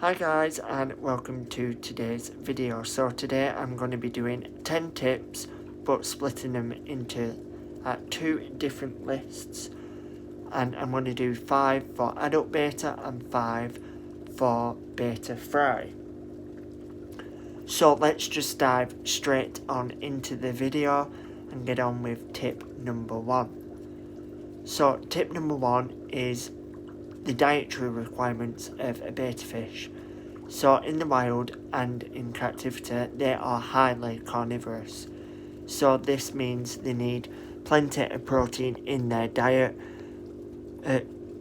Hi guys, and welcome to today's video. So today I'm going to be doing 10 tips but splitting them into 2 different lists, and I'm going to do 5 for adult betta and 5 for betta fry. So let's just dive straight on into the video and get on with tip number 1. So tip number 1 is the dietary requirements of a betta fish. So in the wild and in captivity, they are highly carnivorous. So this means they need plenty of protein in their diet.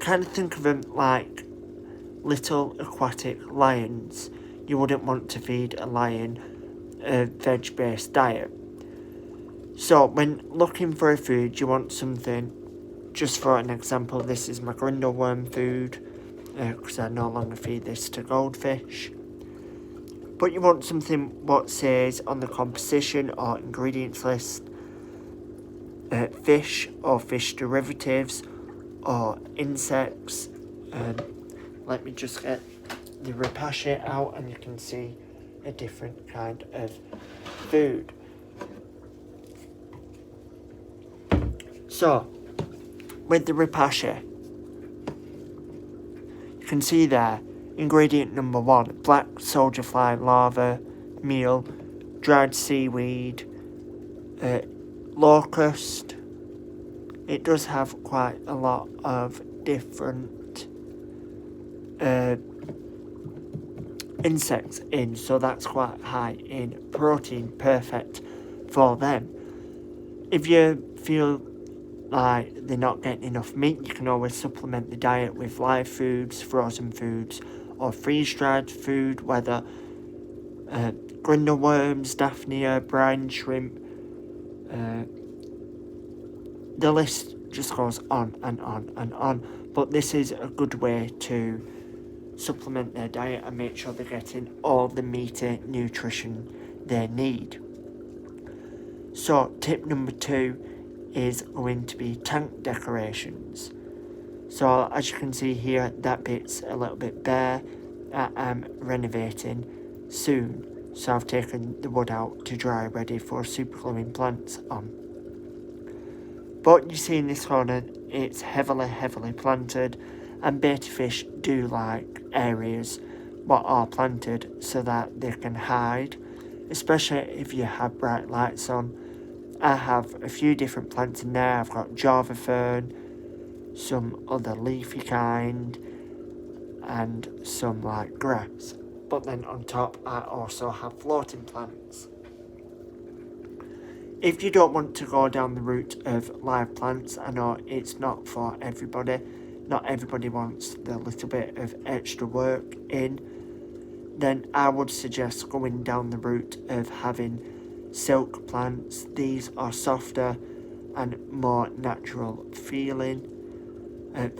Kind of think of them like little aquatic lions. You wouldn't want to feed a lion a veg-based diet. So when looking for a food, you want something, just for an example, this is my grindleworm food, because I no longer feed this to goldfish. But you want something what says on the composition or ingredients list, fish or fish derivatives or insects. Let me just get the repashe out and you can see a different kind of food. So, with the repashe, you can see there, ingredient number 1, black soldier fly larva, meal, dried seaweed, locust. It does have quite a lot of different insects in, so that's quite high in protein, perfect for them. If you feel like they're not getting enough meat, you can always supplement the diet with live foods, frozen foods, or freeze-dried food, whether grindleworms, daphnia, brine shrimp. The list just goes on and on and on, but this is a good way to supplement their diet and make sure they're getting all the meaty nutrition they need. So tip number 2 is going to be tank decorations. So as you can see here, that bit's a little bit bare. I'm renovating soon, so I've taken the wood out to dry, ready for super gluing plants on. But you see in this corner, it's heavily planted, and betta fish do like areas what are planted so that they can hide, especially if you have bright lights on. I have a few different plants in there. I've got Java fern, some other leafy kind, and some like grass. But then on top I also have floating plants. If you don't want to go down the route of live plants, I know it's not for everybody. Not everybody wants the little bit of extra work in. Then I would suggest going down the route of having silk plants. These are softer and more natural feeling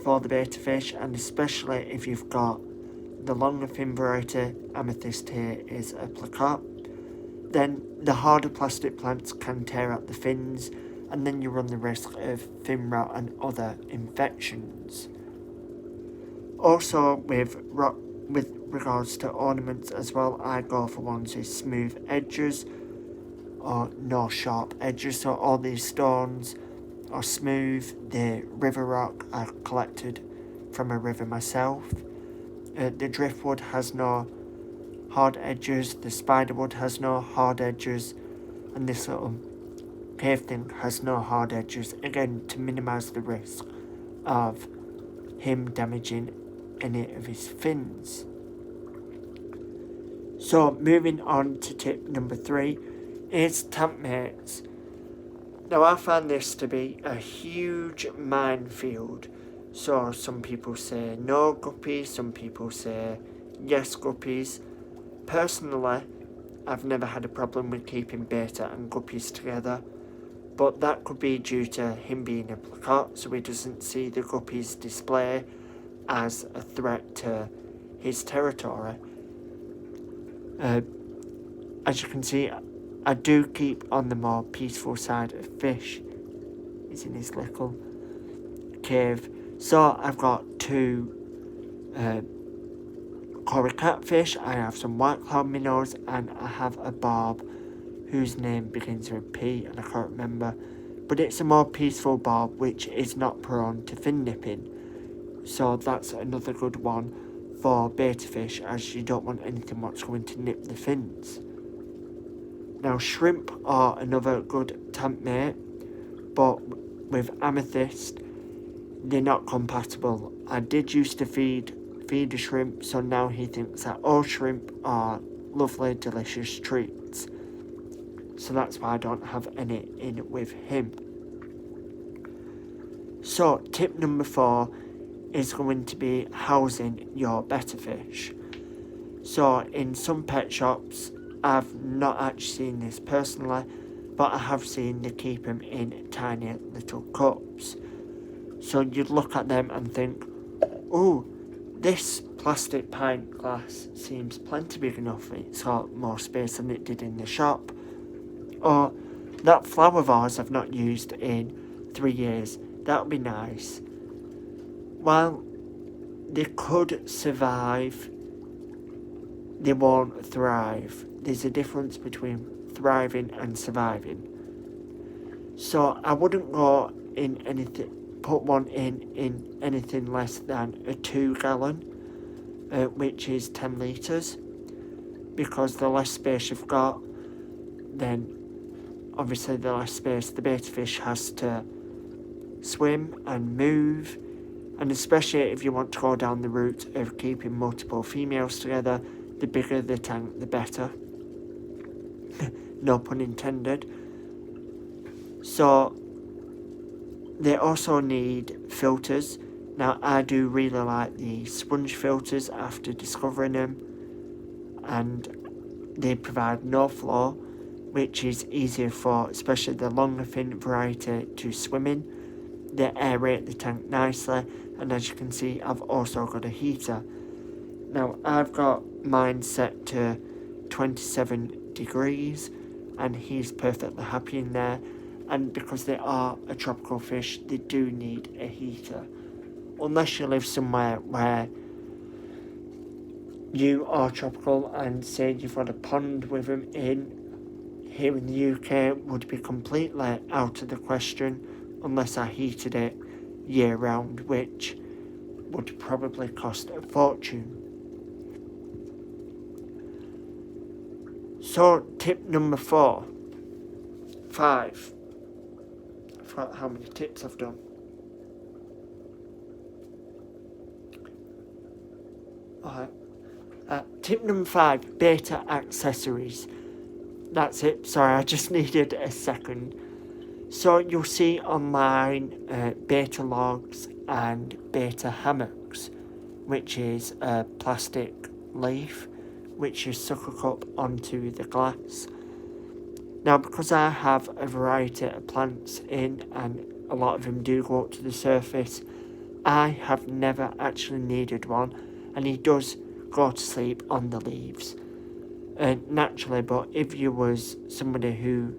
for the betta fish, and especially if you've got the longer fin variety, amethyst here is a placard. Then the harder plastic plants can tear up the fins, and then you run the risk of fin rot and other infections. Also with regards to ornaments as well, I go for ones with smooth edges or no sharp edges. So all these stones are smooth. The river rock I collected from a river myself. The driftwood has no hard edges. The spiderwood has no hard edges, and this little cave thing has no hard edges, again to minimise the risk of him damaging any of his fins. So moving on to tip number 3 is tank mates. Now I found this to be a huge minefield. So some people say no guppies, some people say yes guppies. Personally, I've never had a problem with keeping betta and guppies together, but that could be due to him being a placard, so he doesn't see the guppies display as a threat to his territory. As you can see, I do keep on the more peaceful side of fish. He's in his little cave. So I've got 2 coral catfish, I have some white cloud minnows, and I have a barb whose name begins with P and I can't remember. But it's a more peaceful barb which is not prone to fin nipping. So that's another good one for betta fish, as you don't want anything that's going to nip the fins. Now shrimp are another good tank mate, but with amethyst they're not compatible. I did used to feed a shrimp, so now he thinks that all shrimp are lovely delicious treats. So that's why I don't have any in with him. So tip number 4 is going to be housing your betta fish. So in some pet shops, I've not actually seen this personally, but I have seen they keep them in tiny little cups. So you'd look at them and think, oh, this plastic pint glass seems plenty big enough, it's got more space than it did in the shop. Or that flower vase I've not used in 3 years, that would be nice. Well, they could survive, they won't thrive. There's a difference between thriving and surviving. So I wouldn't go in anything, put one in anything less than a 2 gallon, which is 10 litres, because the less space you've got, then obviously the less space the betta fish has to swim and move. And especially if you want to go down the route of keeping multiple females together, the bigger the tank, the better. No pun intended. So they also need filters. Now I do really like the sponge filters after discovering them, and they provide no flow, which is easier for especially the longer fin variety to swim in. They aerate the tank nicely, and as you can see, I've also got a heater. Now I've got mine set to 27 degrees and he's perfectly happy in there, and because they are a tropical fish, they do need a heater. Unless you live somewhere where you are tropical and say you've got a pond with them in, here in the UK would be completely out of the question unless I heated it year round, which would probably cost a fortune. So tip number 5. I forgot how many tips I've done. Alright. Tip number 5, betta accessories. That's it, sorry, I just needed a second. So you'll see online betta logs and betta hammocks, which is a plastic leaf which you suck up onto the glass. Now because I have a variety of plants in and a lot of them do go up to the surface, I have never actually needed one, and he does go to sleep on the leaves naturally. But if you was somebody who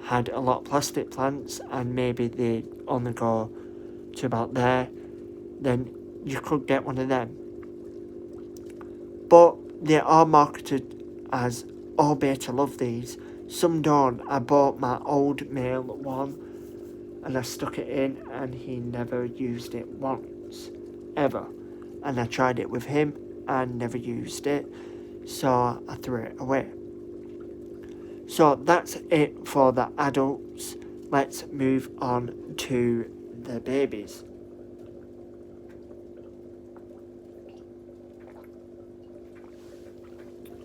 had a lot of plastic plants and maybe they only go to about there, then you could get one of them. But they are marketed as, oh, betta love these. Some don't. I bought my old male one and I stuck it in and he never used it once, ever. And I tried it with him and never used it, so I threw it away. So that's it for the adults. Let's move on to the babies.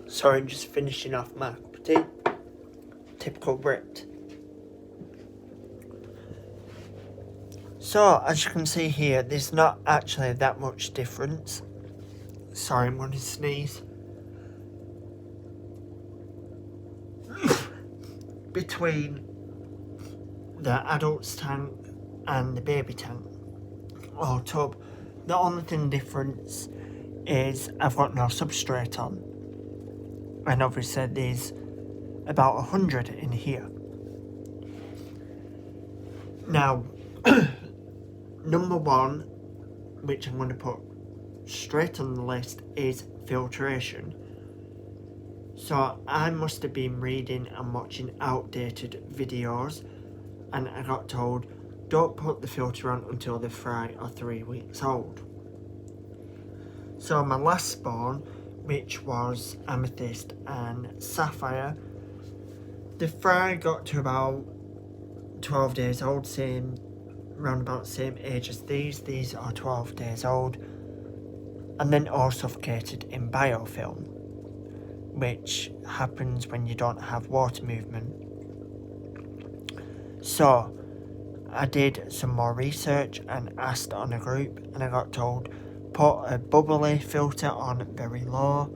Sorry, I'm just finishing off my cup of tea. Typical Brit. So, as you can see here, there's not actually that much difference. Sorry, I'm going to sneeze. Between the adult's tank and the baby tank or tub. The only thing difference is I've got no substrate on, and obviously there's about 100 in here. Now number 1, which I'm going to put straight on the list is filtration. So I must have been reading and watching outdated videos, and I got told, don't put the filter on until the fry are 3 weeks old. So my last spawn, which was amethyst and sapphire, the fry got to about 12 days old, round about the same age as these are 12 days old, and then all suffocated in biofilm, which happens when you don't have water movement. So I did some more research and asked on a group, and I got told put a bubbly filter on very low,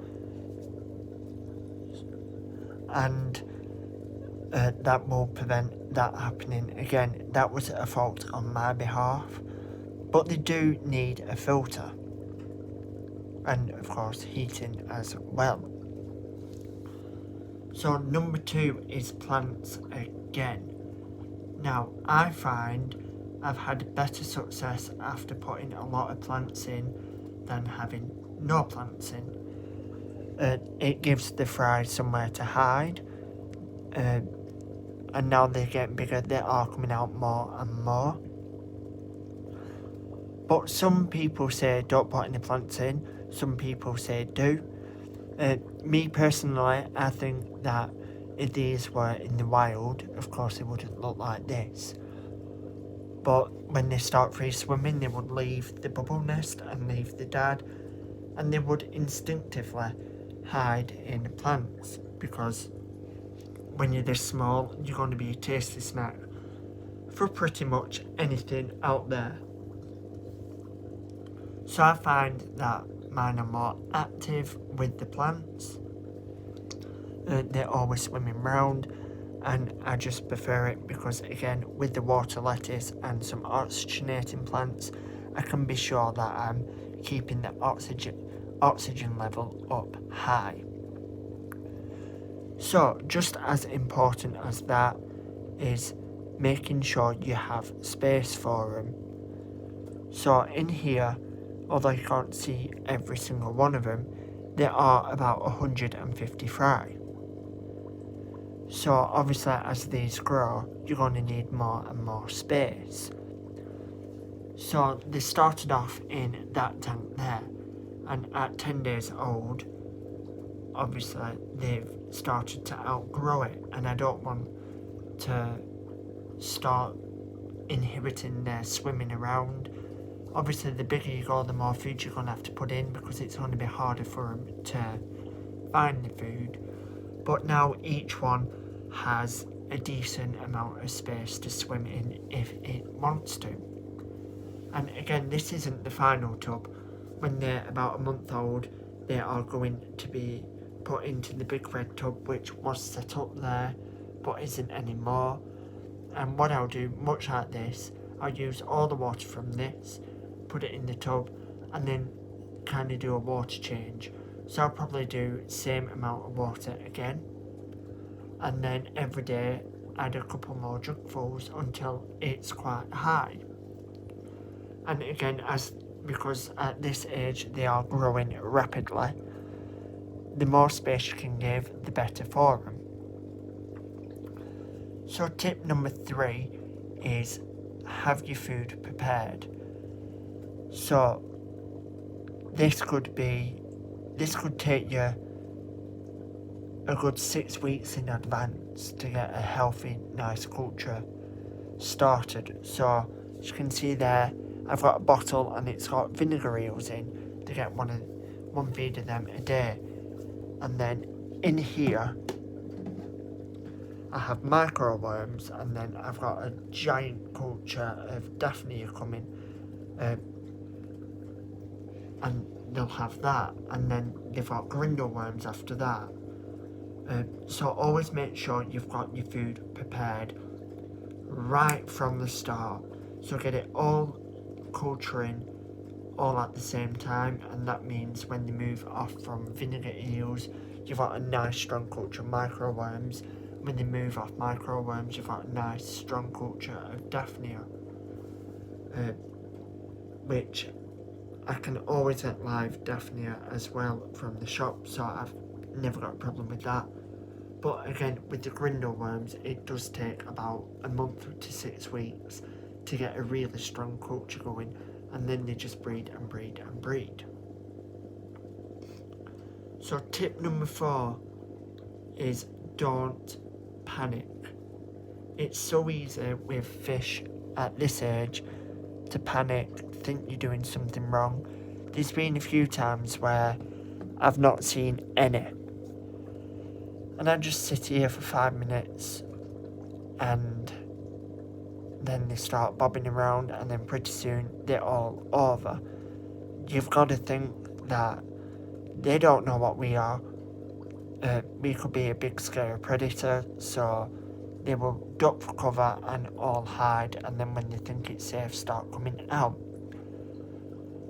and that will prevent that happening again. That was a fault on my behalf, but they do need a filter, and of course heating as well. So number 2 is plants again. Now I find I've had better success after putting a lot of plants in than having no plants in. It gives the fries somewhere to hide, and now they're getting bigger, they are coming out more and more. But some people say don't put any plants in, some people say do. Me personally, I think that if these were in the wild, of course they wouldn't look like this. But when they start free swimming, they would leave the bubble nest and leave the dad, and they would instinctively hide in the plants, because when you're this small, you're going to be a tasty snack for pretty much anything out there. So I find that mine are more active with the plants. They're always swimming around, and I just prefer it because, again, with the water lettuce and some oxygenating plants, I can be sure that I'm keeping the oxygen level up high. So just as important as that is making sure you have space for them. So in here, although you can't see every single one of them, there are about 150 fry. So obviously as these grow, you're going to need more and more space. So they started off in that tank there, and at 10 days old, obviously they've started to outgrow it, and I don't want to start inhibiting their swimming around. Obviously the bigger you go, the more food you're going to have to put in, because it's going to be harder for them to find the food. But now each one has a decent amount of space to swim in if it wants to. And again, this isn't the final tub. When they're about a month old, they are going to be put into the big red tub, which was set up there but isn't anymore. And what I'll do, much like this, I'll use all the water from this, put it in the tub, and then kind of do a water change. So I'll probably do same amount of water again, and then every day add a couple more jugfuls until it's quite high. And again, because at this age they are growing rapidly, the more space you can give, the better for them. So tip number 3 is have your food prepared. So this could take you a good 6 weeks in advance to get a healthy, nice culture started. So as you can see there, I've got a bottle and it's got vinegar eels in to get one feed of them a day. And then in here I have microworms, and then I've got a giant culture of Daphnia coming, and they'll have that, and then they've got grindle worms after that. So always make sure you've got your food prepared right from the start, so get it all culturing all at the same time, and that means when they move off from vinegar eels, you've got a nice strong culture of microworms. When they move off microworms, you've got a nice strong culture of Daphnia, which I can always get live Daphnia as well from the shop, so I've never got a problem with that. But again, with the grindle worms, it does take about a month to 6 weeks to get a really strong culture going, and then they just breed and breed and breed. So tip number 4 is don't panic. It's so easy with fish at this age to panic, think you're doing something wrong. There's been a few times where I've not seen any, and I just sit here for 5 minutes and then they start bobbing around, and then pretty soon they're all over. You've got to think that they don't know what we are. We could be a big scary predator, so they will duck for cover and all hide, and then when they think it's safe, start coming out.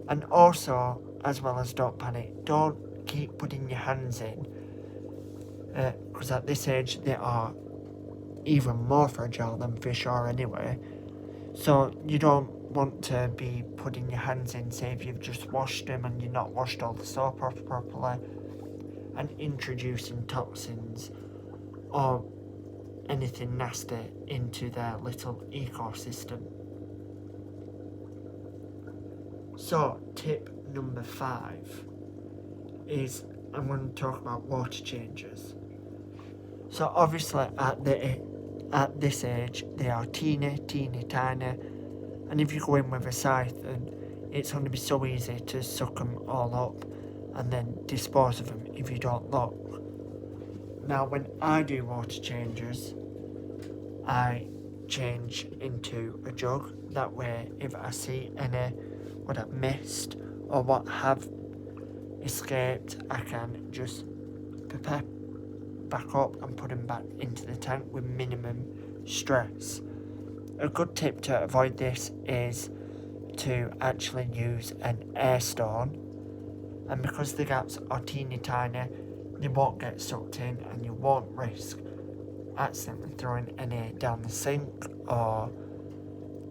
And also, as well as don't panic, don't keep putting your hands in, because at this age they are even more fragile than fish are anyway. So you don't want to be putting your hands in, say if you've just washed them and you've not washed all the soap off properly, and introducing toxins or anything nasty into their little ecosystem. So tip number 5 is I'm going to talk about water changes. So obviously at this age they are teeny tiny, and if you go in with a scythe, then it's going to be so easy to suck them all up and then dispose of them if you don't look. Now when I do water changes, I change into a jug. That way if I see any what I've missed or what have escaped, I can just prepare back up and put them back into the tank with minimum stress. A good tip to avoid this is to actually use an air stone, and because the gaps are teeny tiny, they won't get sucked in and you won't risk accidentally throwing any down the sink or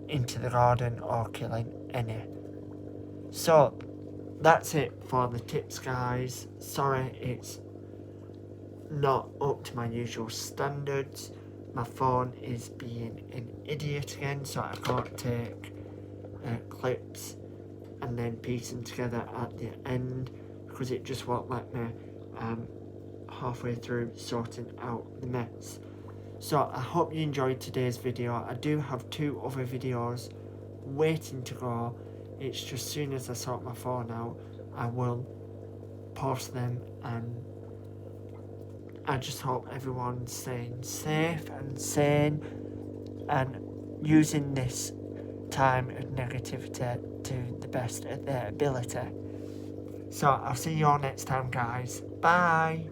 into the garden or killing any. So that's it for the tips, guys. Sorry it's not up to my usual standards. My phone is being an idiot again, so I can't take clips and then piece them together at the end because it just won't let me halfway through sorting out the mess. So I hope you enjoyed today's video. I do have 2 other videos waiting to go. It's just as soon as I sort my phone out, I will post them, and I just hope everyone's staying safe and sane and using this time of negativity to the best of their ability. So I'll see you all next time, guys. Bye.